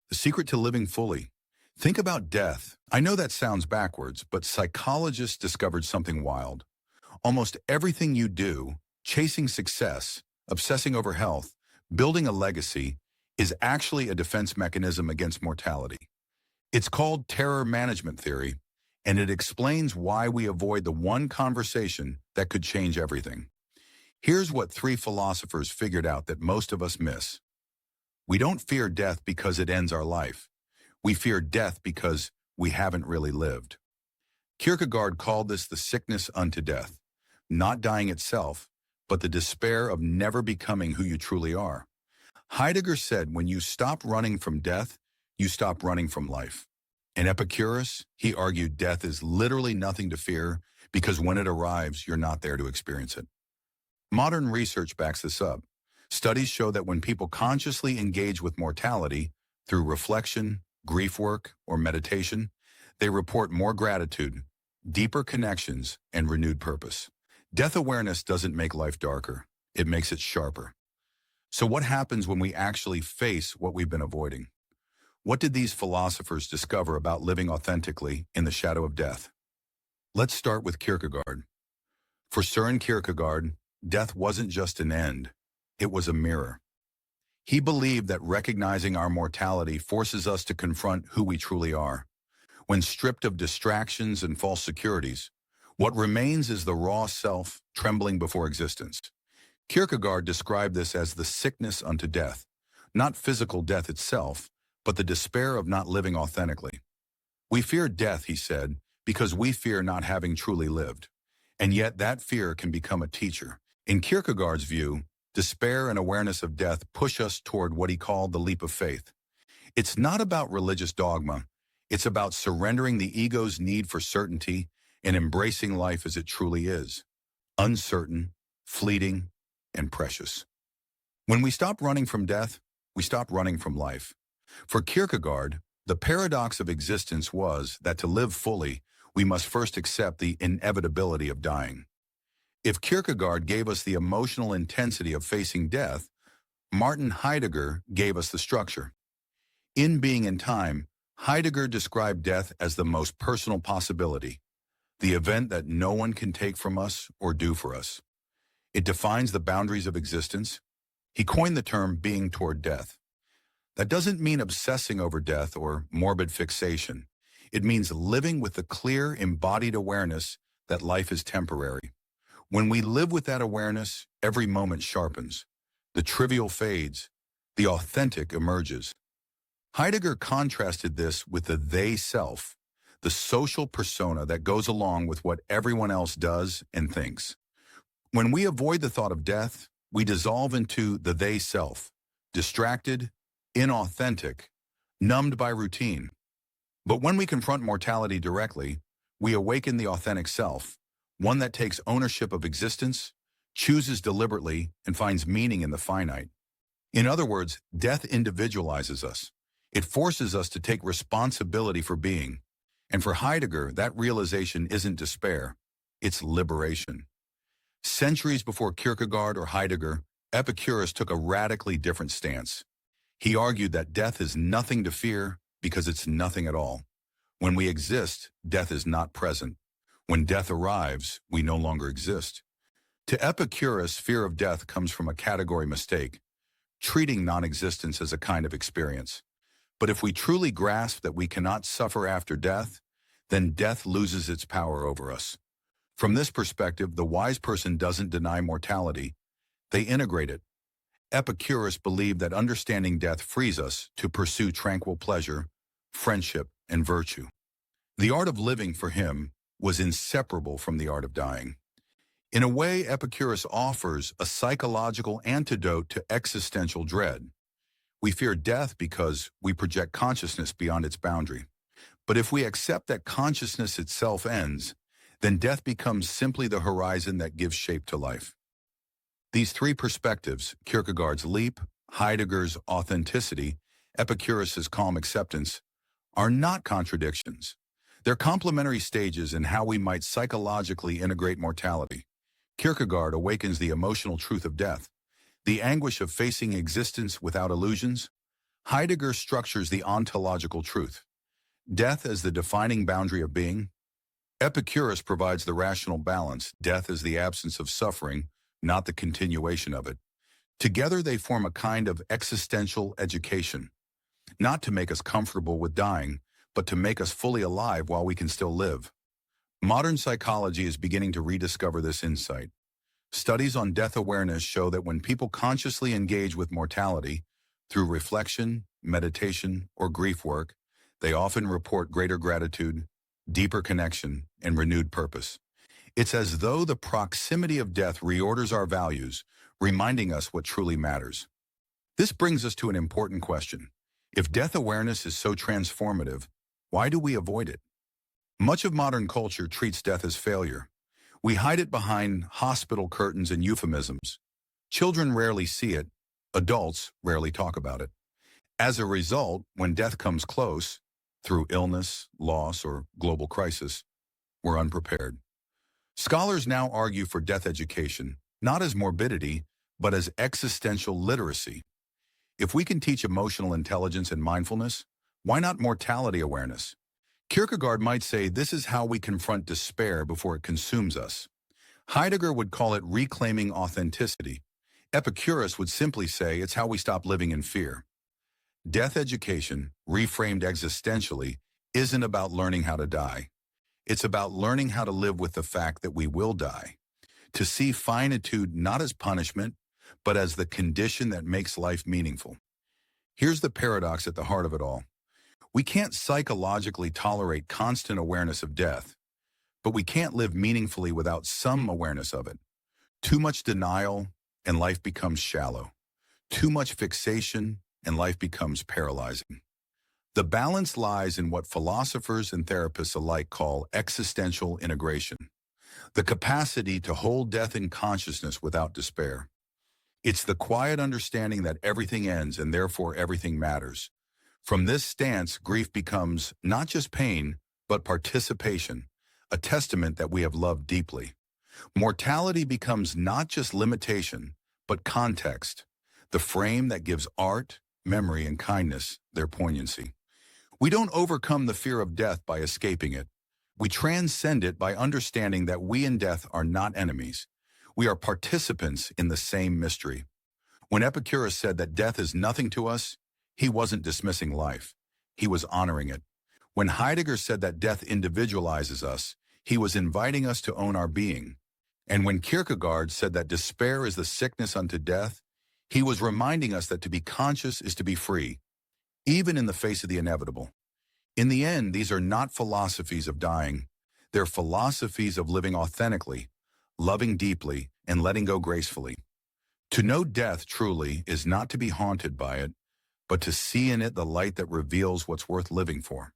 The secret to living fully. Think about death. I know that sounds backwards, but psychologists discovered something wild. Almost everything you do, chasing success, obsessing over health, building a legacy, is actually a defense mechanism against mortality. It's called terror management theory, and it explains why we avoid the one conversation that could change everything. Here's what three philosophers figured out that most of us miss. We don't fear death because it ends our life. We fear death because we haven't really lived. Kierkegaard called this the sickness unto death, not dying itself, but the despair of never becoming who you truly are. Heidegger said when you stop running from death, you stop running from life. In Epicurus, he argued death is literally nothing to fear because when it arrives, you're not there to experience it. Modern research backs this up. Studies show that when people consciously engage with mortality through reflection, grief work, or meditation, they report more gratitude, deeper connections, and renewed purpose. Death awareness doesn't make life darker. It makes it sharper. So what happens when we actually face what we've been avoiding? What did these philosophers discover about living authentically in the shadow of death? Let's start with Kierkegaard. For Søren Kierkegaard, death wasn't just an end, it was a mirror. He believed that recognizing our mortality forces us to confront who we truly are. When stripped of distractions and false securities, what remains is the raw self trembling before existence. Kierkegaard described this as the sickness unto death, not physical death itself, but the despair of not living authentically. We fear death, he said, because we fear not having truly lived. And yet that fear can become a teacher. In Kierkegaard's view, despair and awareness of death push us toward what he called the leap of faith. It's not about religious dogma. It's about surrendering the ego's need for certainty and embracing life as it truly is, uncertain, fleeting, and precious. When we stop running from death, we stop running from life. For Kierkegaard, the paradox of existence was that to live fully, we must first accept the inevitability of dying. If Kierkegaard gave us the emotional intensity of facing death, Martin Heidegger gave us the structure. In Being and Time, Heidegger described death as the most personal possibility, the event that no one can take from us or do for us. It defines the boundaries of existence. He coined the term being toward death. That doesn't mean obsessing over death or morbid fixation. It means living with the clear, embodied awareness that life is temporary. When we live with that awareness, every moment sharpens. The trivial fades. The authentic emerges. Heidegger contrasted this with the they-self, the social persona that goes along with what everyone else does and thinks. When we avoid the thought of death, we dissolve into the they-self, distracted, inauthentic, numbed by routine. But when we confront mortality directly, we awaken the authentic self, one that takes ownership of existence, chooses deliberately, and finds meaning in the finite. In other words, death individualizes us. It forces us to take responsibility for being. And for Heidegger, that realization isn't despair, it's liberation. Centuries before Kierkegaard or Heidegger, Epicurus took a radically different stance. He argued that death is nothing to fear because it's nothing at all. When we exist, death is not present. When death arrives, we no longer exist. To Epicurus, fear of death comes from a category mistake, treating non-existence as a kind of experience. But if we truly grasp that we cannot suffer after death, then death loses its power over us. From this perspective, the wise person doesn't deny mortality, they integrate it. Epicurus believed that understanding death frees us to pursue tranquil pleasure, friendship, and virtue. The art of living for him was inseparable from the art of dying. In a way, Epicurus offers a psychological antidote to existential dread. We fear death because we project consciousness beyond its boundary. But if we accept that consciousness itself ends, then death becomes simply the horizon that gives shape to life. These three perspectives, Kierkegaard's leap, Heidegger's authenticity, Epicurus's calm acceptance, are not contradictions. They're complementary stages in how we might psychologically integrate mortality. Kierkegaard awakens the emotional truth of death, the anguish of facing existence without illusions. Heidegger structures the ontological truth. Death as the defining boundary of being. Epicurus provides the rational balance. Death is the absence of suffering, not the continuation of it. Together they form a kind of existential education, not to make us comfortable with dying, but to make us fully alive while we can still live. Modern psychology is beginning to rediscover this insight. Studies on death awareness show that when people consciously engage with mortality, through reflection, meditation, or grief work, they often report greater gratitude, deeper connection, and renewed purpose. It's as though the proximity of death reorders our values, reminding us what truly matters. This brings us to an important question. If death awareness is so transformative, why do we avoid it? Much of modern culture treats death as failure. We hide it behind hospital curtains and euphemisms. Children rarely see it. Adults rarely talk about it. As a result, when death comes close, through illness, loss, or global crisis, we're unprepared. Scholars now argue for death education, not as morbidity, but as existential literacy. If we can teach emotional intelligence and mindfulness, why not mortality awareness? Kierkegaard might say this is how we confront despair before it consumes us. Heidegger would call it reclaiming authenticity. Epicurus would simply say it's how we stop living in fear. Death education, reframed existentially, isn't about learning how to die. It's about learning how to live with the fact that we will die. To see finitude not as punishment, but as the condition that makes life meaningful. Here's the paradox at the heart of it all. We can't psychologically tolerate constant awareness of death, but we can't live meaningfully without some awareness of it. Too much denial, and life becomes shallow. Too much fixation, and life becomes paralyzing. The balance lies in what philosophers and therapists alike call existential integration, the capacity to hold death in consciousness without despair. It's the quiet understanding that everything ends and therefore everything matters. From this stance, grief becomes not just pain, but participation, a testament that we have loved deeply. Mortality becomes not just limitation, but context, the frame that gives art, memory, and kindness their poignancy. We don't overcome the fear of death by escaping it. We transcend it by understanding that we and death are not enemies. We are participants in the same mystery. When Epicurus said that death is nothing to us, he wasn't dismissing life. He was honoring it. When Heidegger said that death individualizes us, he was inviting us to own our being. And when Kierkegaard said that despair is the sickness unto death, he was reminding us that to be conscious is to be free, even in the face of the inevitable. In the end, these are not philosophies of dying. They're philosophies of living authentically, loving deeply, and letting go gracefully. To know death truly is not to be haunted by it, but to see in it the light that reveals what's worth living for.